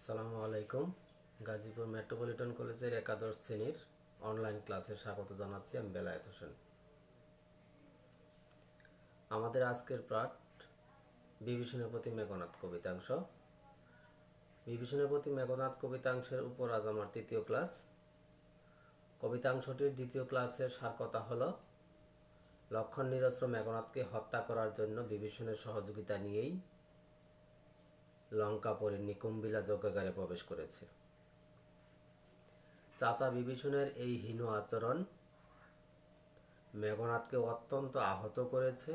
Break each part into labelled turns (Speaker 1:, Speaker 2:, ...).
Speaker 1: আসসালামু আলাইকুম। গাজীপুর মেট্রোপলিটন কলেজের একাদশ শ্রেণীর অনলাইন ক্লাসে স্বাগত জানাচ্ছি। আমি বেলায়েত হোসেন। আমাদের আজকের পাঠ বিভীষণের প্রতি মেঘনাদ কবিতাংশ। বিভীষণের প্রতি মেঘনাদ কবিতাংশের উপর আজ আমার তৃতীয় ক্লাস। কবিতাংশটির দ্বিতীয় ক্লাসের সার কথা হলো, লক্ষণ নিরস্ত্র মেঘনাদকে হত্যা করার জন্য বিভীষণের সহযোগিতা নিয়েই লঙ্কাপুরীর নিকুম্বিলা যজ্ঞাগারে প্রবেশ করেছে। চাচা বিভীষণের এই হীন আচরণ মেঘনাদকে অত্যন্ত আহত করেছে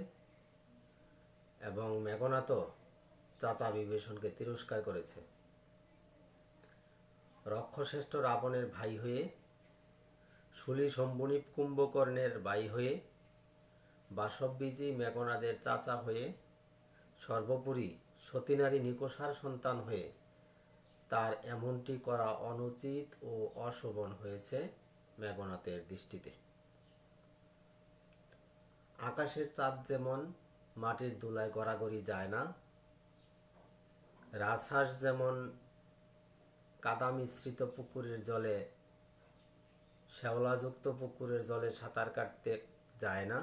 Speaker 1: এবং মেঘনাদও চাচা বিভীষণকে তিরস্কার করেছে। রক্ষশ্রেষ্ঠ রাবণের ভাই হয়ে, শুলি শম্ভুনি কুম্ভকর্ণের ভাই হয়ে, বাসববীজি মেঘনাদের চাচা হয়ে, সর্বোপরি সতীনারী নিকষার সন্তান হয়ে তার এমনটি করা অনুচিত ও অশোভন হয়েছে মেঘনাদের দৃষ্টিতে। আকাশের চাঁদ যেমন মাটির ধুলায় গড়াগড়ি যায় না, রাজহাঁস যেমন কাদা মিশ্রিত পুকুরের জলে, শ্যাওলাযুক্ত পুকুরের জলে সাঁতার কাটতে যায় না,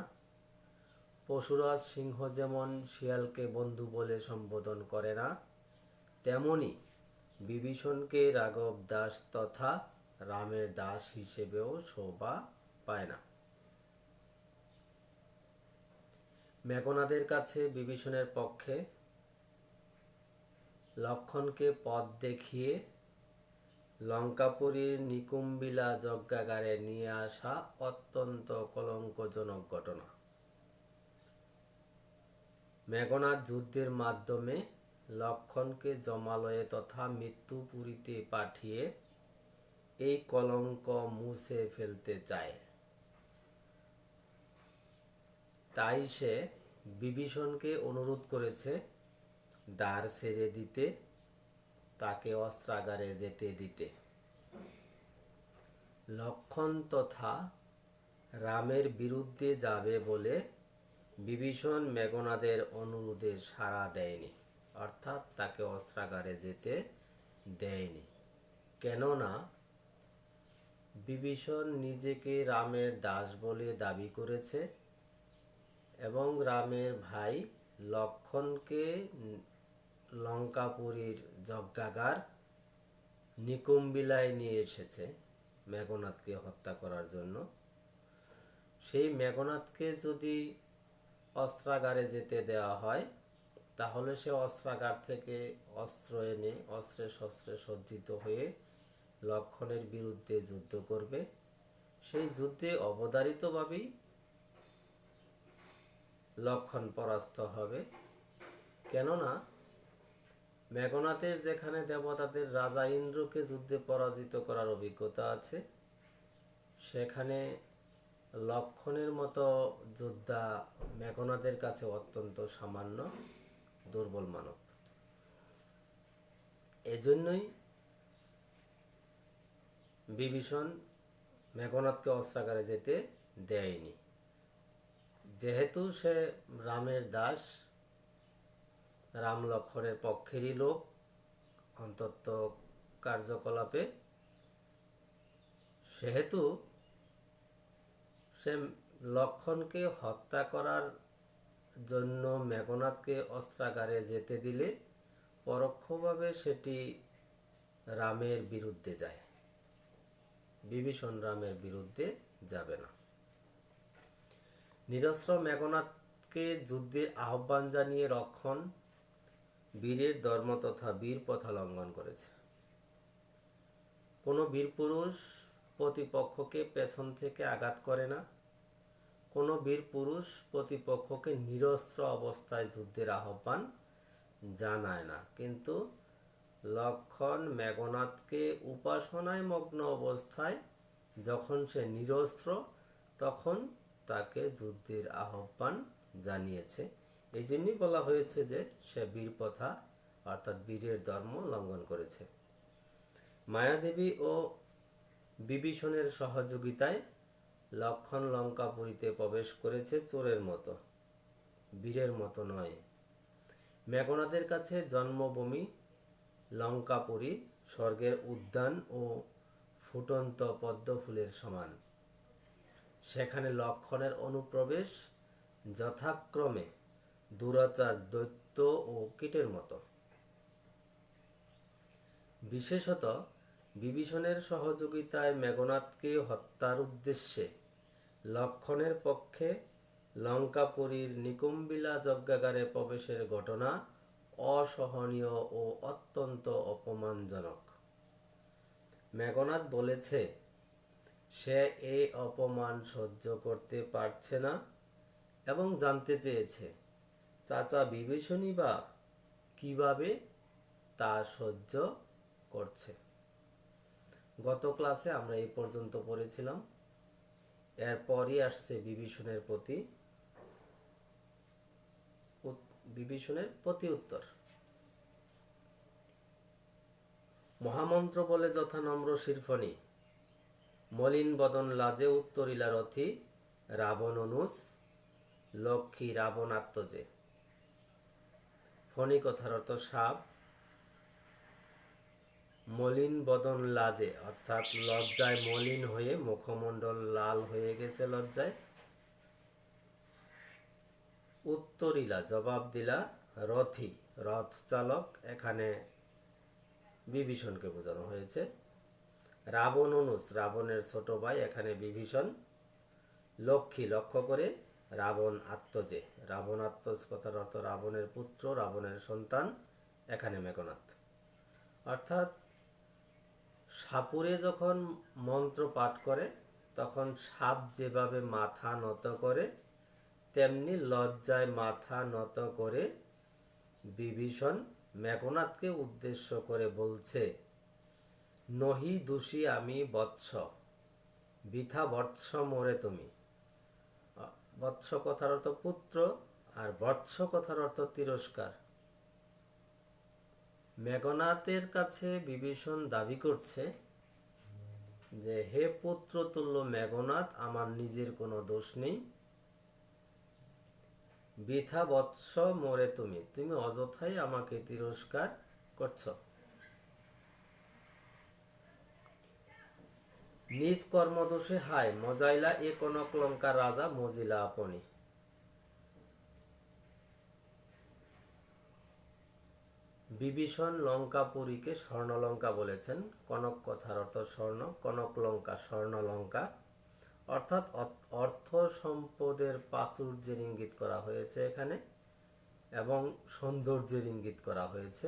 Speaker 1: পশুরাজ সিংহ যেমন শিয়ালকে বন্ধু বলে সম্বোধন করে না, তেমনি বিভীষণকে রাঘব দাস তথা রামের দাস হিসেবেও শোভা পায় না। মেঘনাদের কাছে বিভীষণের পক্ষে লক্ষণকে পথ দেখিয়ে লঙ্কাপুরীর নিকুম্বিলা যজ্ঞাগারে নিয়ে আসা অত্যন্ত কলঙ্কজনক ঘটনা। মেঘনাদ যুদ্ধের মাধ্যমে লক্ষণকে জমালয়ে তথা মৃত্যুপুরীতে পাঠিয়ে এই কলঙ্ক মুছে ফেলতে চায়। তাই সে বিভীষণকে অনুরোধ করেছে দ্বার ছেড়ে দিতে, তাকে অস্ত্রাগারে যেতে দিতে। লক্ষণ তথা রামের বিরুদ্ধে যাবে বলে বিভীষণ মেঘনাদের অনুরোধে সাড়া দেয়নি, অর্থাৎ তাকে অস্ত্রাগারে যেতে দেয়নি। কেননা বিভীষণ নিজেকে রামের দাস বলে দাবি করেছে এবং রামের ভাই লক্ষণকে লঙ্কাপুরীর যজ্ঞাগার নিকুম্বিলায় নিয়ে এসেছে মেঘনাদকে হত্যা করার জন্য। সেই মেঘনাদকে যদি অস্ত্রাগারে যেতে দেওয়া হয়, তাহলে সে অস্ত্রাগার থেকে অস্ত্র এনে অস্ত্রে শস্ত্রে সজ্জিত হয়ে লক্ষণের বিরুদ্ধে যুদ্ধ করবে। সেই যুদ্ধে অবধারিতভাবেই লক্ষণ পরাস্ত হবে। কেননা মেঘনাদের যেখানে দেবতাদের রাজা ইন্দ্রকে যুদ্ধে পরাজিত করার অভিজ্ঞতা আছে, সেখানে লক্ষণের মতো যোদ্ধা মেঘনাদের কাছে অত্যন্ত সামান্য দুর্বল মানব। এজন্যই বিভীষণ মেঘনাদকে অস্ত্রাগারে যেতে দেয়নি। যেহেতু সে রামের দাস, রাম লক্ষণের পক্ষেরই লোক অন্তত কার্যকলাপে, সেহেতু সে লক্ষণকে হত্যা করার জন্য মেঘনাদকে অস্ত্রাগারে যেতে দিলে পরোক্ষভাবে সেটি রামের বিরুদ্ধে যায়। বিভীষণ রামের বিরুদ্ধে যাবে না। নিরস্ত্র মেঘনাদকে যুদ্ধের আহ্বান জানিয়ে লক্ষণ বীরের ধর্ম তথা বীর প্রথা লঙ্ঘন করেছে। কোনো বীর পুরুষ প্রতিপক্ষকে পেছন থেকে আঘাত করে না, কোনো বীর পুরুষ প্রতিপক্ষকে নিরস্ত্র অবস্থায় যুদ্ধের আহ্বান জানায় না। কিন্তু লক্ষণ মেঘনাদকে উপাসনায় মগ্ন অবস্থায় যখন সে নিরস্ত্র, তখন তাকে যুদ্ধের আহ্বান জানিয়েছে। এই জন্যই বলা হয়েছে যে সে বীর প্রথা অর্থাৎ বীরের ধর্ম লঙ্ঘন করেছে। মায়াদেবী ও বিভীষণের সহযোগিতায় লক্ষণ লঙ্কাপুরীতে প্রবেশ করেছে চোরের মতো, বীরের মতো নয়। মেঘনাদের কাছে জন্মভূমি লঙ্কাপুরী, স্বর্গের উদ্যান ও ফুটন্ত পদ্ম ফুলের সমান। সেখানে লক্ষণের অনুপ্রবেশ যথাক্রমে দুরাচার, দৈত্য ও কীটের মতো। বিশেষত বিভীষণের সহযোগিতায় মেঘনাদকে হত্যার উদ্দেশ্যে লক্ষণের পক্ষে লঙ্কাপুরীর নিকুম্বিলা যজ্ঞাগারে প্রবেশের ঘটনা অসহনীয় ও অত্যন্ত অপমানজনক। মেঘনাদ বলেছে সে এই অপমান সহ্য করতে পারছে না এবং জানতে চেয়েছে চাচা বিভীষণই বা কিভাবে তা সহ্য করছে। গত ক্লাসে আমরা এই পর্যন্ত পড়েছিলাম। এরপরই আসছে বিভীষণের প্রতি উত্তর। মহামন্ত্র বলে যথা নম্র শিরফণী, মলিন বদন লাজে উত্তরিলা রথি, রাবণ অনুজ লক্ষ্মী রাবণ আত্মজে। ফণী কথার অর্থ সাপ। মলিন বদন লাজে অর্থাৎ লজ্জায় মলিন হয়ে মুখমণ্ডল লাল হয়ে গেছে লজ্জায়। উত্তরিলা জবাব দিলা, রথি রথ চালক, এখানে বিভীষণকে বোঝানো হয়েছে। রাবণ অনুজ রাবণের ছোট ভাই, এখানে বিভীষণ। লক্ষ্মী লক্ষ্য করে, রাবণ আত্মজে রাবণ আত্মজ কথার অর্থ রাবণের পুত্র, রাবণের সন্তান, এখানে মেঘনাদ। অর্থাৎ সাপুরে যখন মন্ত্র পাঠ করে তখন সাপ যেভাবে মাথা নত করে তেমনি লজ্জায় মাথা নত করে বিভীষণ মেঘনাদকে উদ্দেশ্য করে বলছে, নহি দোষী আমি বৎস, বৃথা বৎস মোরে তুমি। বৎস কথার অর্থ পুত্র আর বৎস কথার অর্থ তিরস্কার। মেঘনাদের কাছে বিভীষণ দাবি করছে যে হে পুত্র তুল্য মেঘনাদ, আমার নিজের কোনো দোষ নেই, বৃথা বৎস মোরে তুমি, তুমি অযথাই আমাকে তিরস্কার করছো। নিজ কর্মদোষে হায় মজাইলা এ কনক লঙ্কা রাজা মজিলা আপনি। বিভীষণ লঙ্কাপুরীকে স্বর্ণলঙ্কা বলেছেন। কনক কথার অর্থ স্বর্ণ, কনক লঙ্কা স্বর্ণলঙ্কা, অর্থাৎ অর্থ সম্পদের প্রাচুর্যের ইঙ্গিত করা হয়েছে এখানে এবং সৌন্দর্যের ইঙ্গিত করা হয়েছে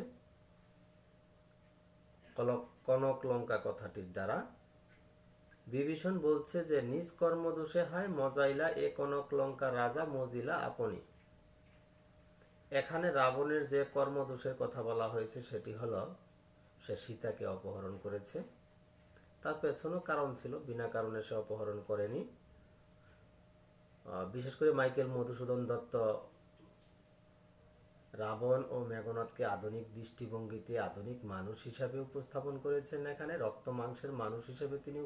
Speaker 1: কনক লঙ্কা কথাটির দ্বারা। বিভীষণ বলছে যে নিজ কর্মদোষে হায় মজাইলা এ কনক লঙ্কা রাজা মজিলা আপনি। এখানে রাবণের যে কর্মদোষের কথা বলা হয়েছে সেটি হলো সে সীতাকে অপহরণ করেছে। তার পেছনেও কারণ ছিল, বিনা কারণে সে অপহরণ করেনি। বিশেষ করে মাইকেল মধুসূদন দত্ত রাবণ ও মেঘনাদকে আধুনিক দৃষ্টিভঙ্গিতে আধুনিক মানুষ হিসাবে উপস্থাপন করেছেন। এখানে রক্ত মাংসের মানুষ হিসেবে তিনি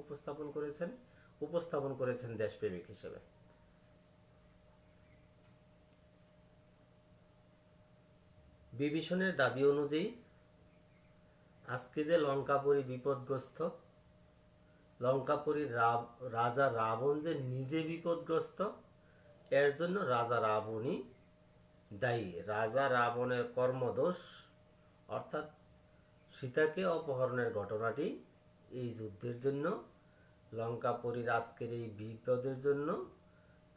Speaker 1: উপস্থাপন করেছেন দেশপ্রেমিক হিসেবে। বিভীষণের দাবি অনুযায়ী আজকে যে লঙ্কাপুরী বিপদগ্রস্ত, লঙ্কাপুরীর রাজা রাবণ যে নিজে বিপদগ্রস্ত, এর জন্য রাজা রাবণই দায়ী। রাজা রাবণের কর্মদোষ অর্থাৎ সীতাকে অপহরণের ঘটনাটি এই যুদ্ধের জন্য, লঙ্কাপুরীর আজকের এই বিপদের জন্য,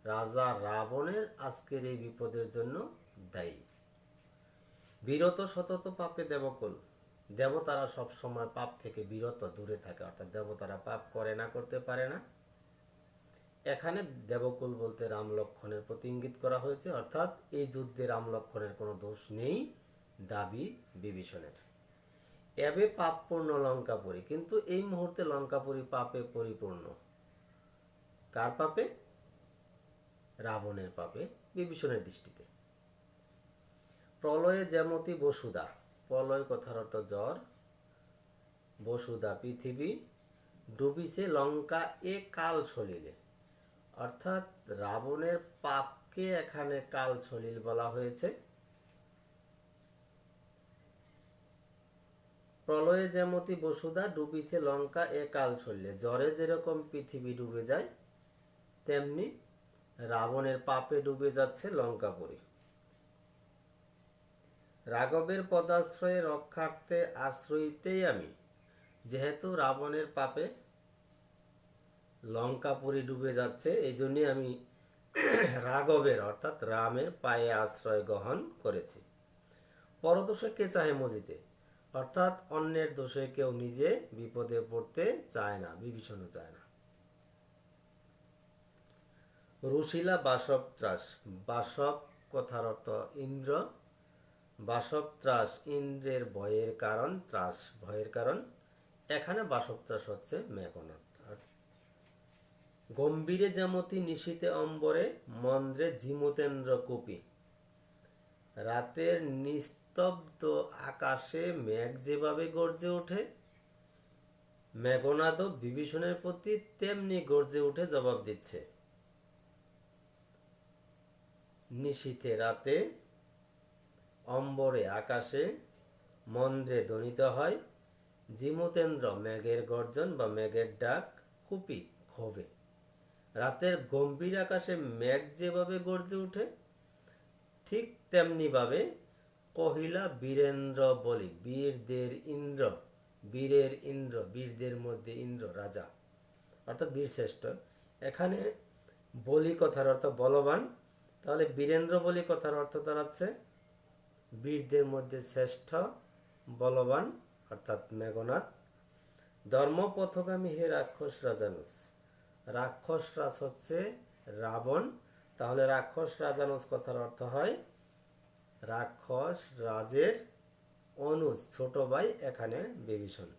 Speaker 1: রাজা রাবণের আজকের এই বিপদের জন্য দায়ী। বিরত সতত পাপে দেবকুল, দেবতারা সবসময় পাপ থেকে বিরত দূরে থাকে, অর্থাৎ দেবতারা পাপ করে না, করতে পারে না। এখানে দেবকুল বলতে রাম লক্ষণের প্রতি ইঙ্গিত করা হয়েছে, অর্থাৎ এই যুদ্ধে রাম লক্ষণের কোনো দোষ নেই দাবি বিভীষণের। এবে পাপপূর্ণ লঙ্কাপুরী, কিন্তু এই মুহূর্তে লঙ্কাপুরী পাপে পরিপূর্ণ। কার পাপে? রাবণের পাপে বিভীষণের দৃষ্টিতে। প্রলয়ে যেমতি বসুধা, প্রলয় কথার অর্থ জ্বর, বসুধা পৃথিবী, ডুবিছে লঙ্কা এ কাল সলিলে, অর্থাৎ রাবণের পাপকে এখানে কাল সলিল বলা হয়েছে। প্রলয়ে যেমতি বসুধা ডুবিছে লঙ্কা এ কাল চললে, জ্বরে যেরকম পৃথিবী ডুবে যায় তেমনি রাবণের পাপে ডুবে যাচ্ছে লঙ্কাপুরী। রাঘবের পদাশ্রয়ে রক্ষার্থে আশ্রয়িতেই আমি, যেহেতু রাবণের পাপে লঙ্কাপুরী ডুবে যাচ্ছে, এই জন্যই আমি রাঘবের অর্থাৎ রামের পায়ে আশ্রয় গ্রহণ করেছি। পরদোষে কে চাহে মজিতে, অর্থাৎ অন্যের দোষে কেউ নিজে বিপদে পড়তে চায় না, বিভীষণও চায় না। রুশিলা বাসব ত্রাস, বাসব কথার অর্থ ইন্দ্র, বাসব ত্রাস ইন্দ্রের ভয়ের কারণ, ত্রাস ভয়ের কারণ, এখানে বাসব ত্রাস হচ্ছে মেঘনাদ। গম্ভীরে যেমতি নিশীতে অম্বরে, মন্দ্রে ঝিমুতেন্দ্র কুপি, রাতের নিস্তব্ধ আকাশে মেঘ যেভাবে গর্জে ওঠে, মেঘনাদও বিভীষণের প্রতি তেমনি গর্জে উঠে জবাব দিচ্ছে। নিশীথে রাতে, অম্বরে আকাশে, মন্দ্রে ধ্বনিত হয়, জিমুতেন্দ্র মেঘের গর্জন বা মেঘের ডাক, কুপি ক্ষোভে। রাতের গম্ভীর আকাশে মেঘ যেভাবে গর্জে ওঠে ঠিক তেমনি ভাবে কহিলা বীরেন্দ্র বলি, বীরদের ইন্দ্র, বীরের ইন্দ্র, বীরদের মধ্যে ইন্দ্র রাজা অর্থাৎ বীরশ্রেষ্ঠ। এখানে বলি কথার অর্থ বলবান, তাহলে বীরেন্দ্র বলি কথার অর্থ দাঁড়াচ্ছে বীরদের মধ্যে শ্রেষ্ঠ বলবান অর্থাৎ মেঘনাদ। ধর্মপথগামী হে রাক্ষস রাজানুস, রাক্ষস রাজ হচ্ছে রাবণ, তাহলে রাক্ষস রাজানুস কথার অর্থ হয় রাক্ষস রাজের অনুজ ছোট ভাই, এখানে বিভীষণ।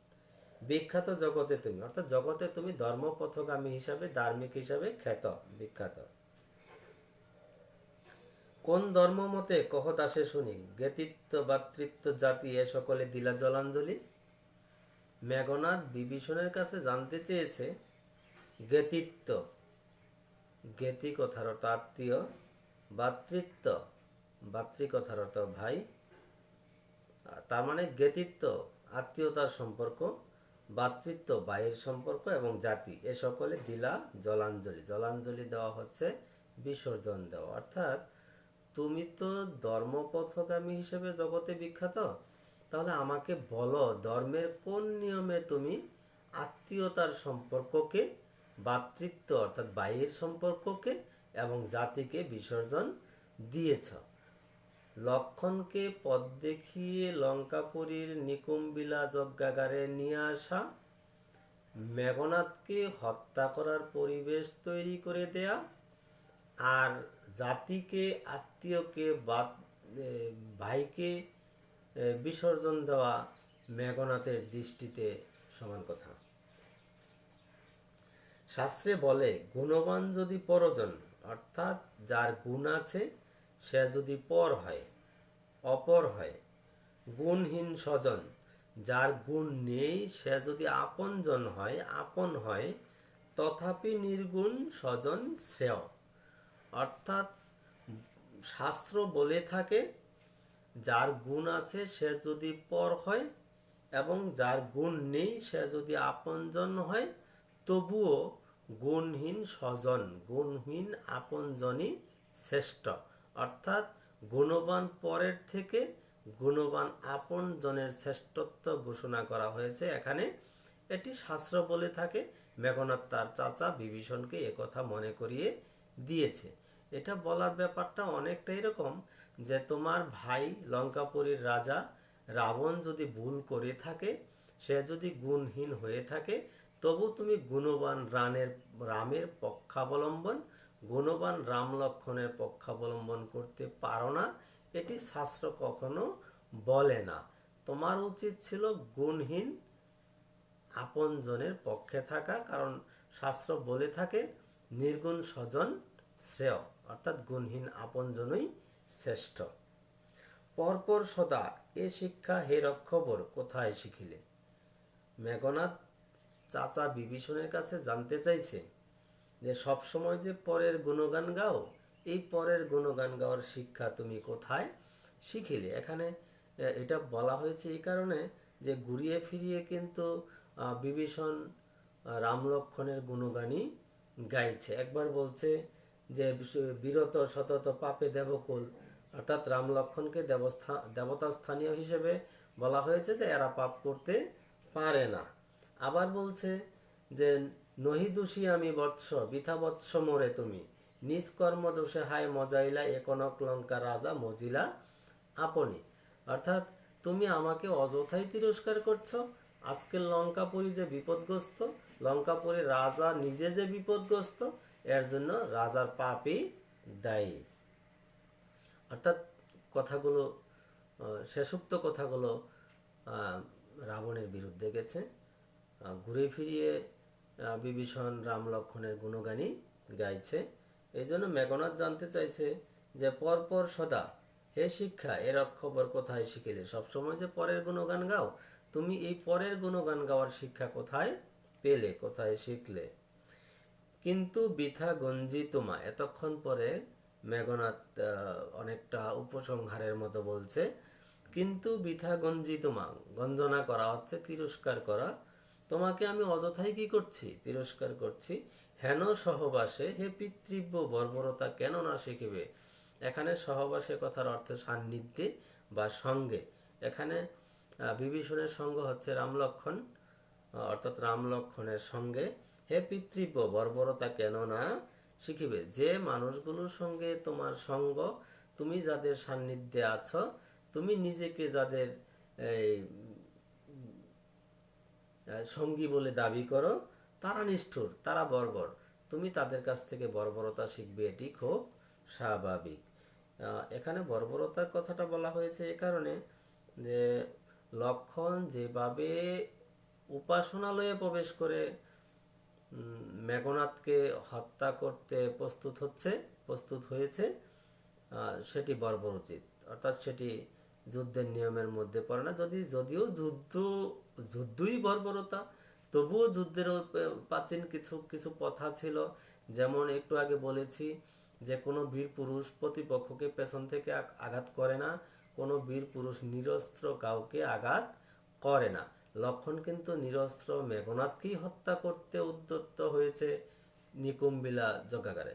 Speaker 1: বিখ্যাত জগতে তুমি, অর্থাৎ জগতে তুমি ধর্মপথগামী হিসাবে, ধার্মিক হিসাবে খ্যাত, বিখ্যাত। কোন ধর্ম মতে কহ দাসে শুনি, জ্ঞেতিত্ব ভাতৃত্ব জাতি এ সকলে দিলা জলাঞ্জলি। মেঘনাদ বিভীষণের কাছে জানতে চেয়েছে জ্ঞেতিত্ব, জ্ঞেতি কথার অর্থ আত্মীয়, ভাতৃত্ব, ভাতৃ কথার অর্থ ভাই, তার মানে জ্ঞেতিত্ব আত্মীয়তার সম্পর্ক, ভাতৃত্ব ভাইয়ের সম্পর্ক এবং জাতি এ সকলে দিলা জলাঞ্জলি, জলাঞ্জলি দেওয়া হচ্ছে বিসর্জন দেওয়া। অর্থাৎ তুমি তো ধর্মপথগামী হিসেবে জগতে বিখ্যাত, তাহলে আমাকে বলো ধর্মের কোন নিয়মে তুমি আত্মীয়তার সম্পর্ককে, ভাতৃত্ব অর্থাৎ ভাইয়ের সম্পর্ককে এবং জাতিকে বিসর্জন দিয়েছ। লক্ষণকে পথ দেখিয়ে লঙ্কাপুরীর নিকুম্বিলা যজ্ঞাগারে নিয়ে আসা, মেঘনাদকে হত্যা করার পরিবেশ তৈরি করে দেয়া, আর জাতিকে, আত্মীয়কে, ভাইকে বিসর্জন দেওয়া মেঘনাদের দৃষ্টিতে সমান কথা। শাস্ত্রে বলে গুণবান যদি পরজন, অর্থাৎ যার গুণ আছে সে যদি পর হয়, অপর হয়, গুণহীন স্বজন, যার গুণ নেই সে যদি আপনজন হয়, আপন হয়, তথাপি নির্গুণ স্বজন শ্রেয়। অর্থাৎ শাস্ত্র বলে থাকে যার গুণ আছে সে যদি পর হয় এবং যার গুণ নেই সে যদি আপনজন হয়, তবুও গুণহীন স্বজন, গুণহীন আপনজনই শ্রেষ্ঠ। অর্থাৎ গুণবান পরের থেকে গুণবান আপনজনের শ্রেষ্ঠত্ব ঘোষণা করা হয়েছে এখানে, এটি শাস্ত্র বলে থাকে। মেঘনাদ তার চাচা বিভীষণকে একথা মনে করিয়ে দিয়েছে। এটা বলার ব্যাপারটা অনেকটা এরকম যে তোমার ভাই লঙ্কাপুরীর রাজা রাবণ যদি ভুল করে থাকে, সে যদি গুণহীন হয়ে থাকে, তবু তুমি গুণবান রামের পক্ষাবলম্বন, গুণবান রাম লক্ষণের পক্ষাবলম্বন করতে পারো না, এটি শাস্ত্র কখনো বলে না। তোমার উচিত ছিল গুণহীন আপনজনের পক্ষে থাকা, কারণ শাস্ত্র বলে থাকে নির্গুণ স্বজন শ্রেয়, অর্থাৎ গুণহীন আপনজনই শ্রেষ্ঠ। পরপর সদা এ শিক্ষা হে রক্ষবর কোথায় শিখিলে। মেঘনাদ চাচা বিভীষণের কাছে জানতে চাইছে যে সবসময় যে পরের গুণগান গাও, এই পরের গুণগান গাওয়ার শিক্ষা তুমি কোথায় শিখিলে। এখানে এটা বলা হয়েছে এই কারণে যে ঘুরিয়ে ফিরিয়ে কিন্তু বিভীষণ রাম লক্ষ্মণের গুণগানই গাইছে। একবার বলছে যে বিরত সতত পাপে দেবকুল, অর্থাৎ রাম লক্ষ্মণকে দেবতা স্থানীয় হিসেবে বলা হয়েছে যে এরা পাপ করতে পারে না। আবার বলছে যে নহি দোষী আমি বৎস বৃথা বৎস মোরে তুমি, নিজ কর্ম দোষে হায় মজাইলা একনক লঙ্কা রাজা মজিলা আপনি। অর্থাৎ তুমি আমাকে অযথাই তিরস্কার করছো। আজকের লঙ্কাপুরী যে বিপদগ্রস্ত, লঙ্কাপুরী রাজা নিজে যে বিপদগ্রস্ত, এর জন্য রাজার পাপই দায়ী। অর্থাৎ কথাগুলো, শেষোক্ত কথাগুলো রাবণের বিরুদ্ধে গেছে। ঘুরে ফিরিয়ে বিভীষণ রাম লক্ষ্মণের গুণগানই গাইছে। এই জন্য মেঘনাদ জানতে চাইছে যে পরপর সদা হে শিক্ষা এর খবর কোথায় শিখিলে। সবসময় যে পরের গুণগান গাও, তুমি এই পরের গুণগান গাওয়ার শিক্ষা কোথায় পেলে, কোথায় শিখলে? কিন্তু বৃথা গঞ্জি তোমা। এতক্ষণ পরে মেঘনাদ অনেকটা উপসংহারের মতো বলছে, কিন্তু বৃথা গঞ্জি তোমা, গঞ্জনা করা হচ্ছে, তিরস্কার করা। তোমাকে আমি অযথাই কি করছি? তিরস্কার করছি। হেন সহবাসে হে পিতৃব্য বর্বরতা কেন না শিখিবে। এখানে সহবাসে কথার অর্থ সান্নিধ্যে বা সঙ্গে। এখানে বিভীষণের সঙ্গ হচ্ছে রাম লক্ষ্মণ, অর্থাৎ রাম লক্ষ্মণের সঙ্গে হে পিতৃব্য বর্বরতা কেন না শিখিবে। যে মানুষগুলোর সঙ্গে তোমার সঙ্গ, তুমি যাদের সান্নিধ্যে আছো, তুমি নিজেকে যাদের সঙ্গী বলে দাবি করো, তারা নিষ্ঠুর, তারা বর্বর। তুমি তাদের কাছ থেকে বর্বরতা শিখবে, এটি খুব স্বাভাবিক। এখানে বর্বরতার কথাটা বলা হয়েছে এ কারণে যে লক্ষ্মণ যেভাবে উপাসনালয়ে প্রবেশ করে মেঘনাদকে হত্যা করতে প্রস্তুত হয়েছে, সেটি বর্বরোচিত। অর্থাৎ সেটি যুদ্ধের নিয়মের মধ্যে পড়ে না। যদিও যুদ্ধই বর্বরতা, তবুও যুদ্ধের প্রাচীন কিছু প্রথা ছিল। যেমন একটু আগে বলেছি যে কোনো বীর পুরুষ প্রতিপক্ষকে পেছন থেকে আঘাত করে না, কোনো বীর পুরুষ নিরস্ত্র কাউকে আঘাত করে না। লক্ষ্মণ কিন্তু নিরস্ত্র মেঘনাদকেই হত্যা করতে উদ্যত হয়েছে নিকুম্বিলা যজ্ঞাগারে।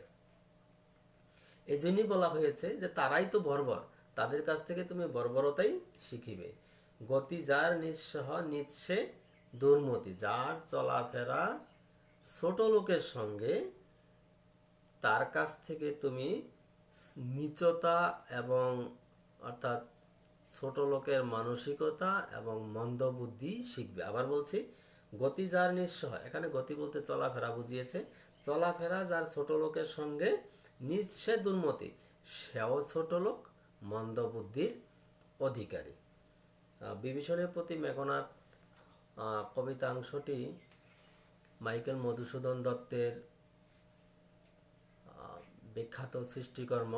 Speaker 1: এই জন্যই বলা হয়েছে যে তারাই তো বর্বর, তাদের কাছ থেকে তুমি বর্বরতাই শিখিবে। গতি যার নিঃসহ নিচ্ছে দুর্মতি, যার চলাফেরা ছোট লোকের সঙ্গে, তার কাছ থেকে তুমি নীচতা এবং অর্থাৎ ছোট লোকের মানসিকতা এবং মন্দবুদ্ধি শিখবে। আবার বলছি, গতি যার নিঃসহ, এখানে গতি বলতে চলাফেরা বুঝিয়েছে। চলাফেরা যার ছোট লোকের সঙ্গে, নিঃসে দুর্মতি, সেও ছোট লোক, মন্দবুদ্ধির অধিকারী। বিভীষণের প্রতি মেঘনাদ কবিতাংশটি মাইকেল মধুসূদন দত্তের বিখ্যাত সৃষ্টিকর্ম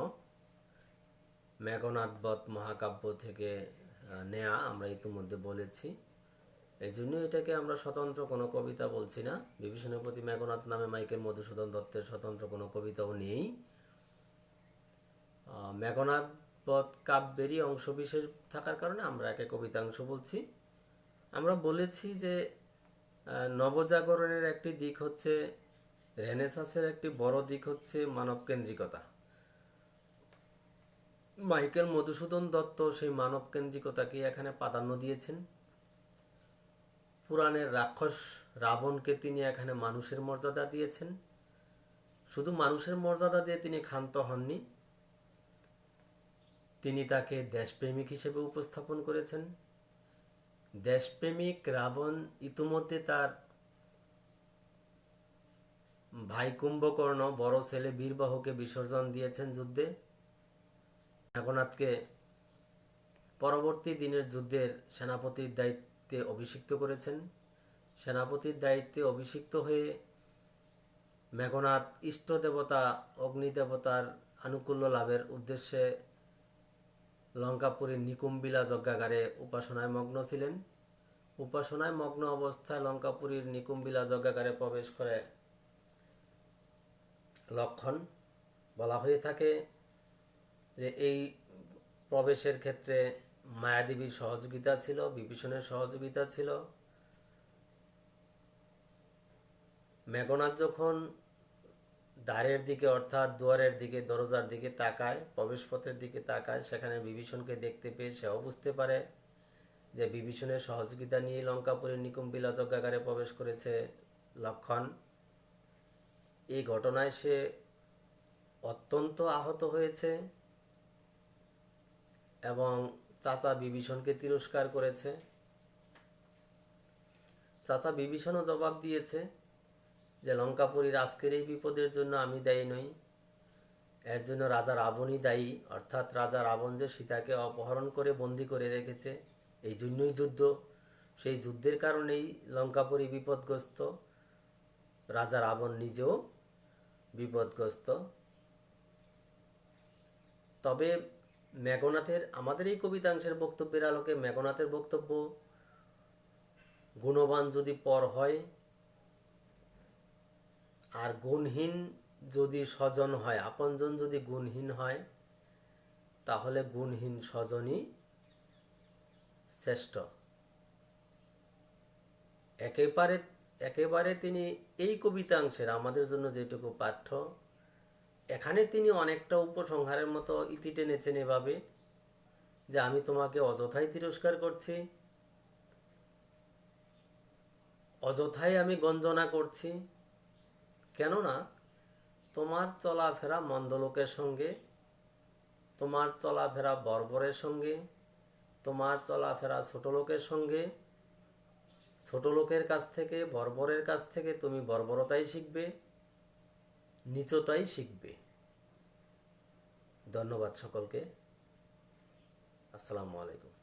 Speaker 1: মেঘনাদবধ মহাকাব্য থেকে নেয়া, আমরা ইতিমধ্যে বলেছি। এই জন্য এটাকে আমরা স্বতন্ত্র কোনো কবিতা বলছি না। বিভীষণের প্রতি মেঘনাদ নামে মাইকেল মধুসূদন দত্তের স্বতন্ত্র কোনো কবিতাও নেই। মেঘনাদবধ কাব্যেরই অংশবিশেষ থাকার কারণে আমরা একে কবিতাংশ বলছি। আমরা বলেছি যে নবজাগরণের একটি দিক হচ্ছে, রেনেসাঁসের একটি বড় দিক হচ্ছে মানবকেন্দ্রিকতা। মাইকেল মধুসূদন দত্ত সেই মানবকেন্দ্রিকতাকে এখানে প্রাধান্য দিয়েছেন। পুরাণের রাক্ষস রাবণকে তিনি এখানে মানুষের মর্যাদা দিয়েছেন। শুধু মানুষের মর্যাদা দিয়ে তিনি ক্ষান্ত হননি, তিনি তাকে দেশপ্রেমিক হিসেবে উপস্থাপন করেছেন। দেশপ্রেমিক রাবণ ইতিমধ্যে তার ভাই কুম্ভকর্ণ, বড় ছেলে বীরবাহুকে বিসর্জন দিয়েছেন যুদ্ধে। মেঘনাদকে পরবর্তী দিনের যুদ্ধের সেনাপতির দায়িত্বে অভিষিক্ত করেছেন। সেনাপতির দায়িত্বে অভিষিক্ত হয়ে মেঘনাদ ইষ্ট দেবতা অগ্নিদেবতার আনুকূল্য লাভের উদ্দেশ্যে লঙ্কাপুরীর নিকুম্বিলা যজ্ঞাগারে উপাসনায় মগ্ন ছিলেন। উপাসনায় মগ্ন অবস্থায় লঙ্কাপুরীর নিকুম্বিলা যজ্ঞাগারে প্রবেশ করে লক্ষ্মণ। বলা হয়ে থাকে যে এই প্রবেশের ক্ষেত্রে মায়াদেবীর সহযোগিতা ছিল, বিভীষণের সহযোগিতা ছিল। মেঘনাদ যখন দ্বারের দিকে অর্থাৎ দুয়ারের দিকে, দরজার দিকে তাকায়, প্রবেশপথের দিকে তাকায়, সেখানে বিভীষণকে দেখতে পেয়ে সেও বুঝতে পারে যে বিভীষণের সহযোগিতা নিয়ে লঙ্কাপুরীর নিকুম্বিলা যজ্ঞাগারে প্রবেশ করেছে লক্ষণ। এই ঘটনায় সে অত্যন্ত আহত হয়েছে এবং চাচা বিভীষণকে তিরস্কার করেছে। চাচা বিভীষণও জবাব দিয়েছে যে লঙ্কাপুরীর আজকের এই বিপদের জন্য আমি দায়ী নই, এর জন্য রাজা রাবণই দায়ী। অর্থাৎ রাজা রাবণ যে সীতাকে অপহরণ করে বন্দি করে রেখেছে, এই জন্যই যুদ্ধ, সেই যুদ্ধের কারণেই লঙ্কাপুরী বিপদগ্রস্ত, রাজা রাবণ নিজেও বিপদগ্রস্ত। তবে মেঘনাথের, আমাদের এই কবিতাংশের বক্তব্যের আলোকে মেঘনাথের বক্তব্য, গুণবান যদি পর হয় আর গুণহীন যদি স্বজন হয়, আপনজন যদি গুণহীন হয়, তাহলে গুণহীন স্বজনই শ্রেষ্ঠ। একেবারে একেবারে তিনি এই কবিতাংশের আমাদের জন্য যেটুকু পাঠ্য, এখানে তিনি অনেকটা উপসংহারের মতো ইতি টেনেছেন এভাবে যে আমি তোমাকে অযথাই তিরস্কার করছি, অযথাই আমি গঞ্জনা করছি, কেননা তোমার চলাফেরা মন্দলোকের সঙ্গে, তোমার চলাফেরা বর্বরের সঙ্গে, তোমার চলাফেরা ছোট লোকের সঙ্গে, ছোট লোকের কাছ থেকে, বর্বরের কাছ থেকে তুমি বর্বরতাই শিখবে, নীচতাই শিখবে। ধন্যবাদ সকলকে। আসসালামু আলাইকুম।